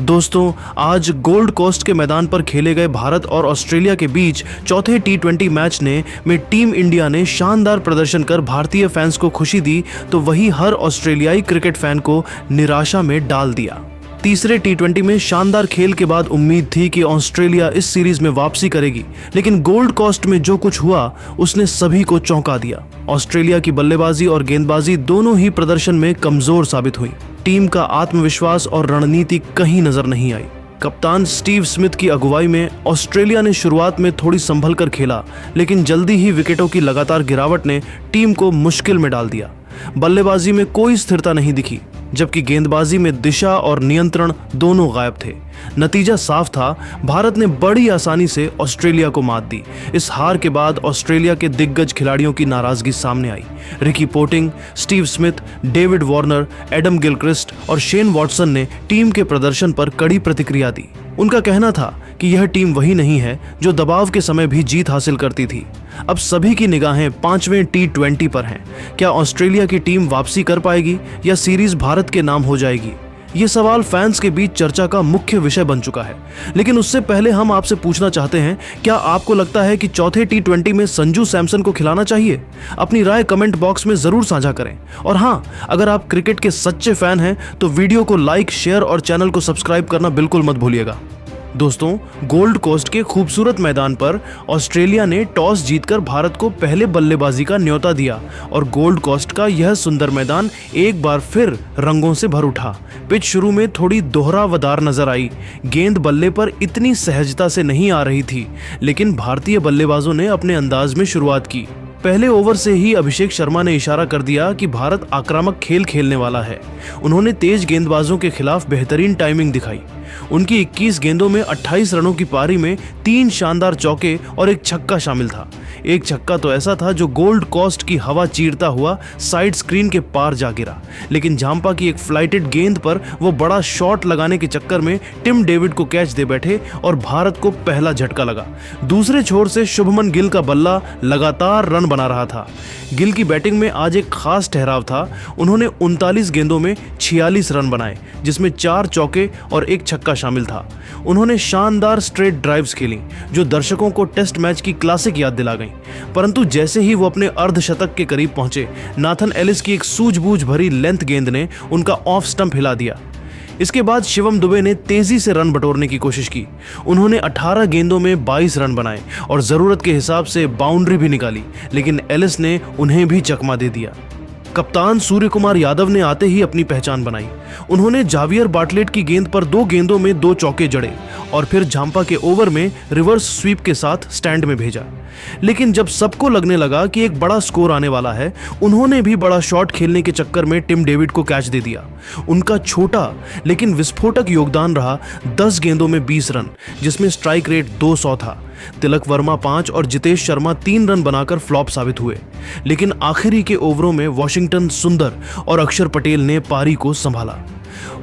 दोस्तों, आज gold coast के मैदान पर खेले गए भारत और ऑस्ट्रेलिया के बीच चौथे टी20 मैच में टीम इंडिया ने शानदार प्रदर्शन कर भारतीय फैंस को खुशी दी, तो वही हर ऑस्ट्रेलियाई क्रिकेट फैन को निराशा में डाल दिया। तीसरे टी20 में शानदार खेल के बाद उम्मीद थी कि ऑस्ट्रेलिया इस सीरीज में वापसी करेगी, लेकिन गोल्ड कोस्ट में जो कुछ हुआ उसने सभी को चौंका दिया। ऑस्ट्रेलिया की बल्लेबाजी और गेंदबाजी दोनों ही प्रदर्शन में कमजोर साबित हुई। टीम का आत्मविश्वास और रणनीति कहीं नजर नहीं आई। कप्तान स्टीव स्मिथ की अगुवाई में ऑस्ट्रेलिया ने शुरुआत में थोड़ी संभल कर खेला, लेकिन जल्दी ही विकेटों की लगातार गिरावट ने टीम को मुश्किल में डाल दिया। बल्लेबाजी में कोई स्थिरता नहीं दिखी, जबकि गेंदबाजी में दिशा और नियंत्रण दोनों गायब थे। नतीजा साफ था, भारत ने बड़ी आसानी से ऑस्ट्रेलिया को मात दी। इस हार के बाद ऑस्ट्रेलिया के दिग्गज खिलाड़ियों की नाराजगी सामने आई। Ricky Ponting, Steve Smith, David Warner, Adam Gilchrist और शेन वॉटसन ने टीम के प्रदर्शन पर कड़ी प्रतिक्रिया दी। उनका कहना था कि यह टीम वही नहीं है जो दबाव के समय भी जीत हासिल करती थी। अब सभी की निगाहें 5वें टी20 पर हैं। क्या ऑस्ट्रेलिया की टीम वापसी कर पाएगी या सीरीज भारत के नाम हो जाएगी? ये सवाल फैंस के बीच चर्चा का मुख्य विषय बन चुका है। लेकिन उससे पहले हम आपसे पूछना चाहते हैं, क्या आपको लगता है कि चौथे टी20 में संजू सैमसन को खिलाना चाहिए? अपनी राय कमेंट बॉक्स में जरूर साझा करें। और हाँ, अगर आप क्रिकेट के सच्चे फैन हैं तो वीडियो को लाइक, शेयर और चैनल को सब्सक्राइब करना बिल्कुल मत भूलिएगा। दोस्तों, गोल्ड कोस्ट के खूबसूरत मैदान पर ऑस्ट्रेलिया ने टॉस जीतकर भारत को पहले बल्लेबाजी का न्योता दिया और गोल्ड कोस्ट का यह सुंदर मैदान एक बार फिर रंगों से भर उठा। पिच शुरू में थोड़ी दोहरावदार नजर आई, गेंद बल्ले पर इतनी सहजता से नहीं आ रही थी, लेकिन भारतीय बल्लेबाजों ने अपने अंदाज में शुरुआत की। पहले ओवर से ही अभिषेक शर्मा ने इशारा कर दिया कि भारत आक्रामक खेल खेलने वाला है। उन्होंने तेज गेंदबाजों के खिलाफ बेहतरीन टाइमिंग दिखाई। उनकी 21 गेंदों में 28 रनों की पारी में 3 शानदार चौके और एक छक्का शामिल था। एक छक्का तो ऐसा था जो गोल्ड कोस्ट की हवा चीरता हुआ साइड स्क्रीन के पार जा गिरा, लेकिन झांपा की एक फ्लाइटेड गेंद पर वो बड़ा शॉट लगाने के चक्कर में टिम डेविड को कैच दे बैठे और भारत को पहला झटका लगा। दूसरे छोर से शुभमन गिल का बल्ला लगातार रन बना रहा था। गिल की बैटिंग में आज एक खास ठहराव था। उन्होंने 39 गेंदों में 46 रन बनाए, जिसमें 4 चौके और एक छक्का शामिल था। उन्होंने शानदार स्ट्रेट ड्राइव्स खेली जो दर्शकों को टेस्ट मैच की क्लासिक याद दिला गई। परंतु जैसे ही वो अपने अर्धशतक के करीब पहुंचे, नाथन एलिस की एक सूझबूझ भरी लेंथ गेंद ने उनका ऑफ स्टंप हिला दिया। इसके बाद शिवम दुबे ने तेजी से रन बटोरने की कोशिश की। उन्होंने 18 गेंदों में 22 रन बनाए और जरूरत के हिसाब से बाउंड्री भी निकाली, लेकिन एलिस ने उन्हें भी चकमा दे दिया। कप्तान सूर्यकुमार यादव ने आते ही अपनी पहचान बनाई। उन्होंने जावियर बार्टलेट की गेंद पर 2 गेंदों में 2 चौके जड़े और फिर झांपा के ओवर में रिवर्स स्वीप के साथ स्टैंड में भेजा। लेकिन जब सबको लगने लगा कि एक बड़ा स्कोर आने वाला है, उन्होंने भी बड़ा शॉट खेलने के चक्कर में टिम डेविड को कैच दे दिया। उनका छोटा लेकिन विस्फोटक योगदान रहा 10 गेंदों में 20 रन, जिसमें स्ट्राइक रेट 200 था। तिलक वर्मा 5 और जितेश शर्मा 3 रन बनाकर फ्लॉप साबित हुए, लेकिन आखिरी के ओवरों में वॉशिंगटन सुंदर और अक्षर पटेल ने पारी को संभाला।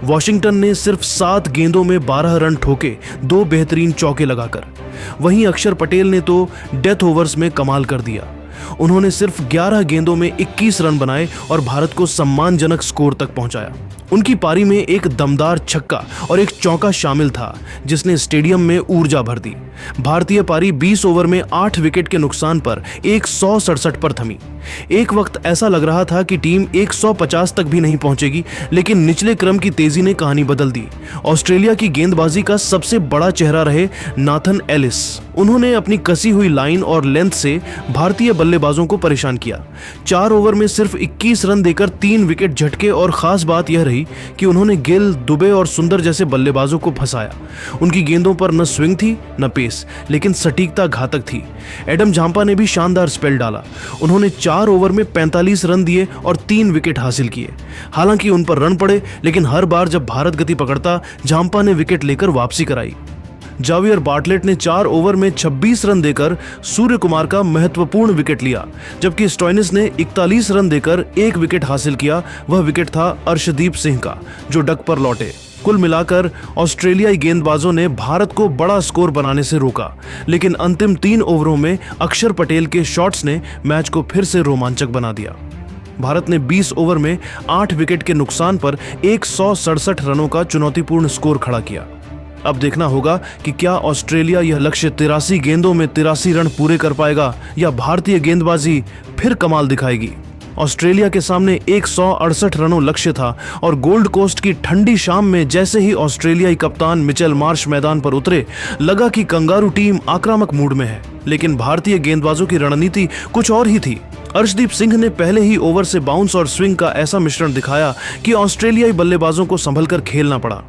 वॉशिंगटन ने सिर्फ 7 गेंदों में 12 रन ठोके, 2 बेहतरीन चौके लगाकर। वहीं अक्षर पटेल ने तो डेथ ओवर्स में कमाल कर दिया। उन्होंने सिर्फ 11 गेंदों में 21 रन बनाए और भारत को सम्मानजनक स्कोर तक पहुंचाया। उनकी पारी में एक दमदार छक्का और एक चौका शामिल था, जिसने स्टेडियम में ऊर्जा भर दी। भारतीय पारी 20 ओवर में 8 विकेट के नुकसान पर 167 पर थमी। एक वक्त ऐसा लग रहा था कि टीम 150 तक भी नहीं पहुंचेगी, लेकिन निचले क्रम की तेजी ने कहानी बदल दी। ऑस्ट्रेलिया की गेंदबाजी का सबसे बड़ा चेहरा रहे नाथन एलिस। उन्होंने अपनी कसी हुई लाइन और लेंथ से भारतीय बल्लेबाजों को परेशान किया। 4 ओवर में सिर्फ 21 रन देकर 3 विकेट झटके और खास बात यह रही कि उन्होंने गिल, दुबे और सुंदर जैसे बल्लेबाजों को फंसाया। उनकी गेंदों पर न स्विंग थी न पेस, लेकिन सटीकता घातक थी। एडम झांपा ने भी शानदार स्पेल डाला। उन्होंने 4 ओवर में 45 रन दिए और 3 विकेट हासिल किए। हालांकि उन पर रन पड़े, लेकिन हर बार जब भारत गति पकड़ता, झांपा ने विकेट लेकर वापसी कराई। जावियर बार्टलेट ने 4 ओवर में 26 रन देकर सूर्यकुमार का महत्वपूर्ण विकेट लिया, जबकि स्टोइनिस ने 41 रन देकर 1 विकेट हासिल किया। वह विकेट था अर्शदीप सिंह का, जो डक पर लौटे। कुल मिलाकर ऑस्ट्रेलियाई गेंदबाजों ने भारत को बड़ा स्कोर बनाने से रोका, लेकिन अंतिम 3 ओवरों में अक्षर पटेल के शॉट्स ने मैच को फिर से रोमांचक बना दिया। भारत ने 20 ओवर में 8 विकेट के नुकसान पर 167 रनों का चुनौतीपूर्ण स्कोर खड़ा किया। अब देखना होगा कि क्या ऑस्ट्रेलिया यह लक्ष्य 83 गेंदों में 83 रन पूरे कर पाएगा या भारतीय गेंदबाजी फिर कमाल दिखाएगी। ऑस्ट्रेलिया के सामने 168 रनों लक्ष्य था और गोल्ड कोस्ट की ठंडी शाम में जैसे ही ऑस्ट्रेलियाई कप्तान मिचेल मार्श मैदान पर उतरे, लगा कि कंगारू टीम आक्रामक मूड में है। लेकिन भारतीय गेंदबाजों की रणनीति कुछ और ही थी। अर्शदीप सिंह ने पहले ही ओवर से बाउंस और स्विंग का ऐसा मिश्रण दिखाया कि ऑस्ट्रेलियाई बल्लेबाजों को संभलकर खेलना पड़ा।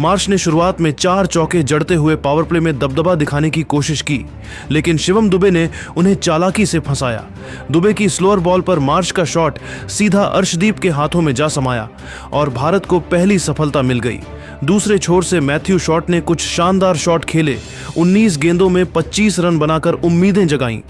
मार्श ने शुरुआत में 4 चौके जड़ते हुए पावर प्ले में दबदबा दिखाने की कोशिश की, लेकिन शिवम दुबे ने उन्हें चालाकी से फंसाया। दुबे की स्लोअर बॉल पर मार्श का शॉट सीधा अर्शदीप के हाथों में जा समाया और भारत को पहली सफलता मिल गई। दूसरे छोर से मैथ्यू शॉट ने कुछ शानदार शॉट खेले, 19 गेंदों में 25 रन बनाकर उम्मीदें जगाईं,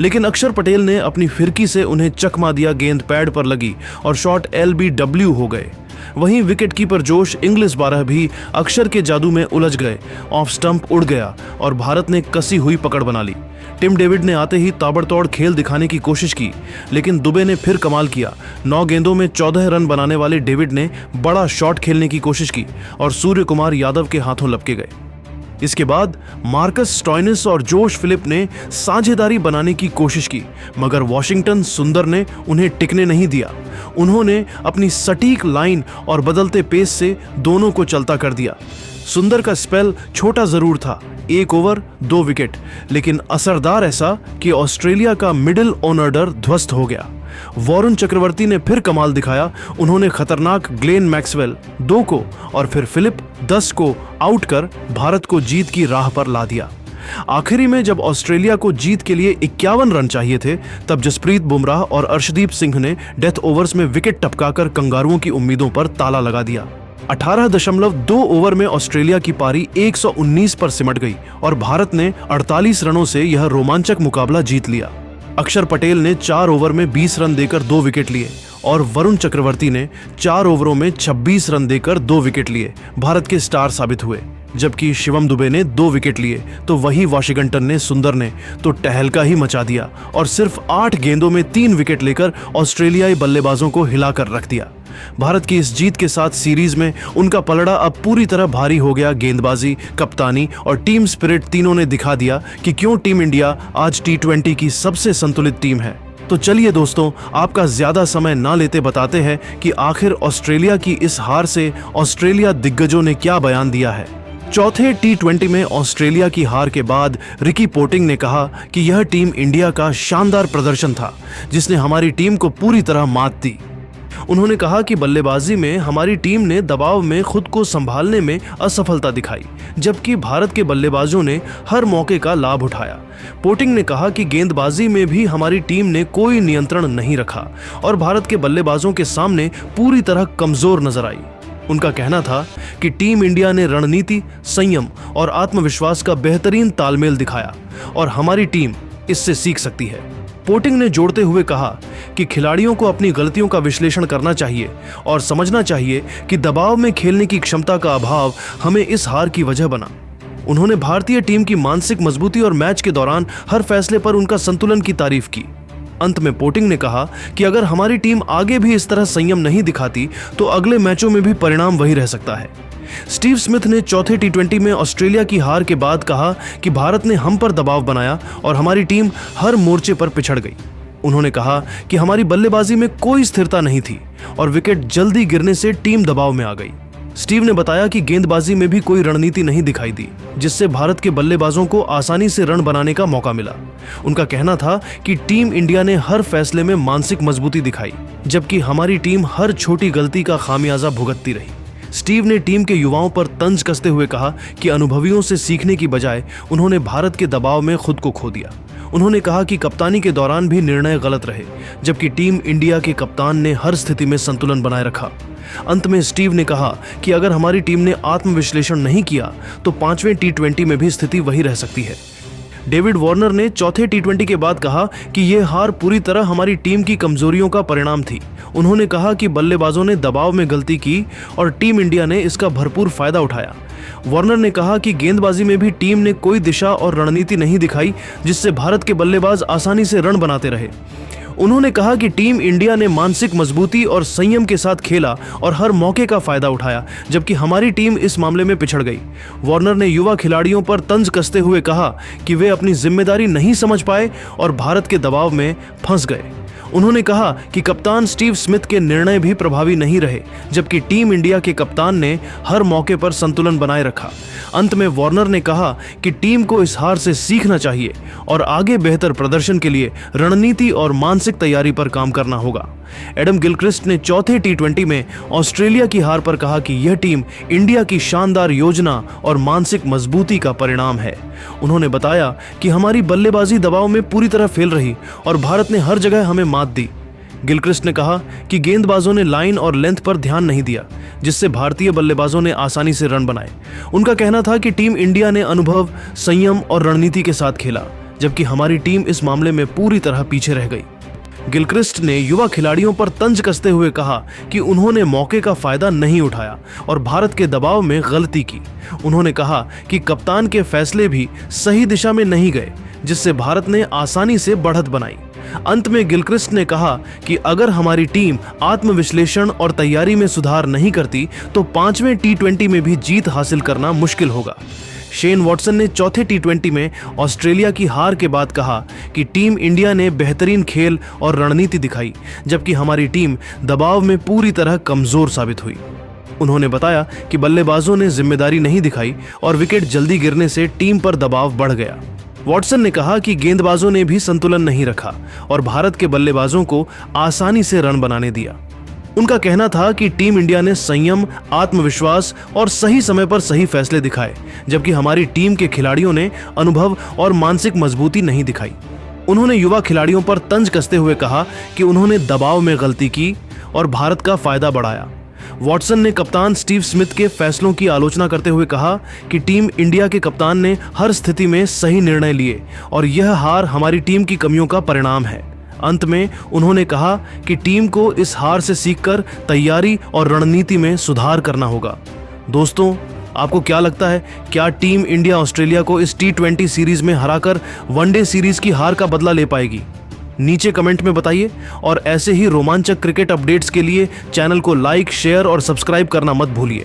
लेकिन अक्षर पटेल ने अपनी फिरकी से उन्हें चकमा दिया। गेंद पैड पर लगी और शॉट LBW हो गए। वहीं विकेटकीपर जोश इंग्लिश 12 भी अक्षर के जादू में उलझ गए। ऑफ स्टंप उड़ गया और भारत ने कसी हुई पकड़ बना ली। टिम डेविड ने आते ही ताबड़तोड़ खेल दिखाने की कोशिश की, लेकिन दुबे ने फिर कमाल किया। 9 गेंदों में 14 रन बनाने वाले डेविड ने बड़ा शॉट खेलने की कोशिश की और सूर्य कुमार यादव के हाथों लपके गए। इसके बाद मार्कस स्टोइनिस और जोश फिलिप ने साझेदारी बनाने की कोशिश की, मगर वॉशिंगटन सुंदर ने उन्हें टिकने नहीं दिया। उन्होंने अपनी सटीक लाइन और बदलते पेस से दोनों को चलता कर दिया। सुंदर का स्पेल छोटा जरूर था, 1 ओवर 2 विकेट, लेकिन असरदार ऐसा कि ऑस्ट्रेलिया का मिडिल ऑर्डर ध्वस्त हो गया। वॉरेन चक्रवर्ती ने फिर कमाल दिखाया। उन्होंने खतरनाक ग्लेन मैक्सवेल 2 को और फिर फिलिप 10 को आउट कर भारत को जीत की राह पर ला दिया। आखिरी में जब ऑस्ट्रेलिया को जीत के लिए 51 रन चाहिए थे, तब जसप्रीत बुमराह और अर्शदीप सिंह ने डेथ ओवर्स में विकेट टपकाकर कंगारुओं की उम्मीदों पर ताला लगा दिया। 18.2 ओवर में ऑस्ट्रेलिया की पारी 119 पर सिमट गई और भारत ने 48 रनों से यह रोमांचक मुकाबला जीत लिया। अक्षर पटेल ने 4 ओवर में 20 रन देकर 2 विकेट लिए और वरुण चक्रवर्ती ने 4 ओवरों में 26 रन देकर 2 विकेट लिए भारत के स्टार साबित हुए। जबकि शिवम दुबे ने 2 विकेट लिए तो वही वाशिंगटन ने सुंदर ने तो टहलका ही मचा दिया और सिर्फ 8 गेंदों में 3 विकेट लेकर ऑस्ट्रेलियाई बल्लेबाजों को हिलाकर रख दिया। भारत की इस जीत के साथ सीरीज में उनका पलड़ा अब पूरी तरह भारी हो गया। गेंदबाजी, कप्तानी और टीम स्पिरिट तीनों ने दिखा दिया कि क्यों टीम इंडिया आज T20 की सबसे संतुलित टीम है। तो चलिए दोस्तों, आपका ज्यादा समय ना लेते बताते हैं कि आखिर ऑस्ट्रेलिया की इस हार से ऑस्ट्रेलिया दिग्गजों ने क्या बयान दिया है। चौथे T20 में ऑस्ट्रेलिया की हार के बाद रिकी पोंटिंग ने कहा कि यह टीम इंडिया का शानदार प्रदर्शन था, जिसने हमारी टीम को पूरी तरह मात दी। उन्होंने कहा कि बल्लेबाजी में हमारी टीम ने दबाव में खुद को संभालने में असफलता दिखाई, जबकि भारत के बल्लेबाजों ने हर मौके का लाभ उठाया। पोंटिंग ने कहा कि गेंदबाजी में भी हमारी टीम ने कोई नियंत्रण नहीं रखा और भारत के बल्लेबाजों के सामने पूरी तरह कमजोर नजर आई। उनका कहना था कि टीम इंडिया ने रणनीति, संयम और आत्मविश्वास का बेहतरीन तालमेल दिखाया और हमारी टीम इससे सीख सकती है। पोंटिंग ने जोड़ते हुए कहा कि खिलाड़ियों को अपनी गलतियों का विश्लेषण करना चाहिए और समझना चाहिए कि दबाव में खेलने की क्षमता का अभाव हमें इस हार की वजह बना। उन्होंने भारतीय टीम की मानसिक मजबूती और मैच के दौरान हर फैसले पर उनका संतुलन की तारीफ की। अंत में पोंटिंग ने कहा कि अगर हमारी टीम आगे भी इस तरह संयम नहीं दिखाती तो अगले मैचों में भी परिणाम वही रह सकता है। स्टीव स्मिथ ने चौथे T20 में ऑस्ट्रेलिया की हार के बाद कहा कि भारत ने हम पर दबाव बनाया और हमारी टीम हर मोर्चे पर पिछड़ गई। उन्होंने कहा कि हमारी बल्लेबाजी में कोई स्थिरता नहीं थी और विकेट जल्दी गिरने से टीम दबाव में आ गई। स्टीव ने बताया कि गेंदबाजी में भी कोई रणनीति नहीं दिखाई दी, जिससे भारत के बल्लेबाजों को आसानी से रन बनाने का मौका मिला। उनका कहना था कि टीम इंडिया ने हर फैसले में मानसिक मजबूती दिखाई, जबकि हमारी टीम हर छोटी गलती का खामियाजा भुगतती रही। स्टीव ने टीम के युवाओं पर तंज कसते हुए कहा कि अनुभवियों से सीखने की बजाय उन्होंने भारत के दबाव में खुद को खो दिया। उन्होंने कहा कि कप्तानी के दौरान भी निर्णय गलत रहे, जबकि टीम इंडिया के कप्तान ने हर स्थिति में संतुलन बनाए रखा। अंत में स्टीव ने कहा कि अगर हमारी टीम ने आत्मविश्लेषण नहीं किया तो 5वें T20 में भी स्थिति वही रह सकती है। डेविड वार्नर ने चौथे T20 के बाद कहा कि यह हार पूरी तरह हमारी टीम की कमजोरियों का परिणाम थी। उन्होंने कहा कि बल्लेबाजों ने दबाव में गलती की और टीम इंडिया ने इसका भरपूर फायदा उठाया। वार्नर ने कहा कि गेंदबाजी में भी टीम ने कोई दिशा और रणनीति नहीं दिखाई, जिससे भारत के बल्लेबाज आसानी से रन बनाते रहे। उन्होंने कहा कि टीम इंडिया ने मानसिक मजबूती और संयम के साथ खेला और हर मौके का फायदा उठाया, जबकि हमारी टीम इस मामले में पिछड़ गई। वार्नर ने युवा खिलाड़ियों पर तंज कसते हुए कहा कि वे अपनी जिम्मेदारी नहीं समझ पाए और भारत के दबाव में फंस गए। उन्होंने कहा कि कप्तान स्टीव स्मिथ के निर्णय भी प्रभावी नहीं रहे, जबकि टीम इंडिया के कप्तान ने हर मौके पर संतुलन बनाए रखा। अंत में वार्नर ने कहा कि टीम को इस हार से सीखना चाहिए और आगे बेहतर प्रदर्शन के लिए रणनीति और मानसिक तैयारी पर काम करना होगा। एडम गिलक्रिस्ट ने चौथे टी20 में ऑस्ट्रेलिया की हार पर कहा कि यह टीम इंडिया की शानदार योजना और मानसिक मजबूती का परिणाम है। उन्होंने बताया कि हमारी बल्लेबाजी दबाव में पूरी तरह फेल रही और भारत ने हर जगह हमें मात दी। गिलक्रिस्ट ने कहा कि गेंदबाजों ने लाइन और लेंथ पर ध्यान नहीं दिया, जिससे भारतीय बल्लेबाजों ने आसानी से रन बनाए। उनका कहना था कि टीम इंडिया ने अनुभव, संयम और रणनीति के साथ खेला, जबकि हमारी टीम इस मामले में पूरी तरह पीछे रह गई। गिलक्रिस्ट ने युवा खिलाड़ियों पर तंज कसते हुए कहा कि उन्होंने मौके का फायदा नहीं उठाया और भारत के दबाव में गलती की। उन्होंने कहा कि कप्तान के फैसले भी सही दिशा में नहीं गए, जिससे भारत ने आसानी से बढ़त बनाई। अंत में गिलक्रिस्ट ने कहा कि अगर हमारी टीम आत्मविश्लेषण और तैयारी में सुधार नहीं करती तो 5वें टी20 में भी जीत हासिल करना मुश्किल होगा। शेन वॉटसन ने चौथे टी20 में ऑस्ट्रेलिया की हार के बाद कहा कि टीम इंडिया ने बेहतरीन खेल और रणनीति दिखाई, जबकि हमारी टीम दबाव में पूरी तरह कमजोर साबित हुई। उन्होंने बताया कि बल्लेबाजों ने जिम्मेदारी नहीं दिखाई और विकेट जल्दी गिरने से टीम पर दबाव बढ़ गया। वॉटसन ने कहा कि गेंदबाजों ने भी संतुलन नहीं रखा और भारत के बल्लेबाजों को आसानी से रन बनाने दिया। उनका कहना था कि टीम इंडिया ने संयम, आत्मविश्वास और सही समय पर सही फैसले दिखाए, जबकि हमारी टीम के खिलाड़ियों ने अनुभव और मानसिक मजबूती नहीं दिखाई। उन्होंने युवा खिलाड़ियों पर तंज कसते हुए कहा कि उन्होंने दबाव में गलती की और भारत का फायदा बढ़ाया। वॉटसन ने कप्तान स्टीव स्मिथ के फैसलों की आलोचना करते हुए कहा कि टीम इंडिया के कप्तान ने हर स्थिति में सही निर्णय लिए और यह हार हमारी टीम की कमियों का परिणाम है। अंत में उन्होंने कहा कि टीम को इस हार से सीखकर तैयारी और रणनीति में सुधार करना होगा। दोस्तों, आपको क्या लगता है, क्या टीम इंडिया ऑस्ट्रेलिया को इस टी20 सीरीज में हराकर वनडे सीरीज की हार का बदला ले पाएगी? नीचे कमेंट में बताइए और ऐसे ही रोमांचक क्रिकेट अपडेट्स के लिए चैनल को लाइक, शेयर और सब्सक्राइब करना मत भूलिए।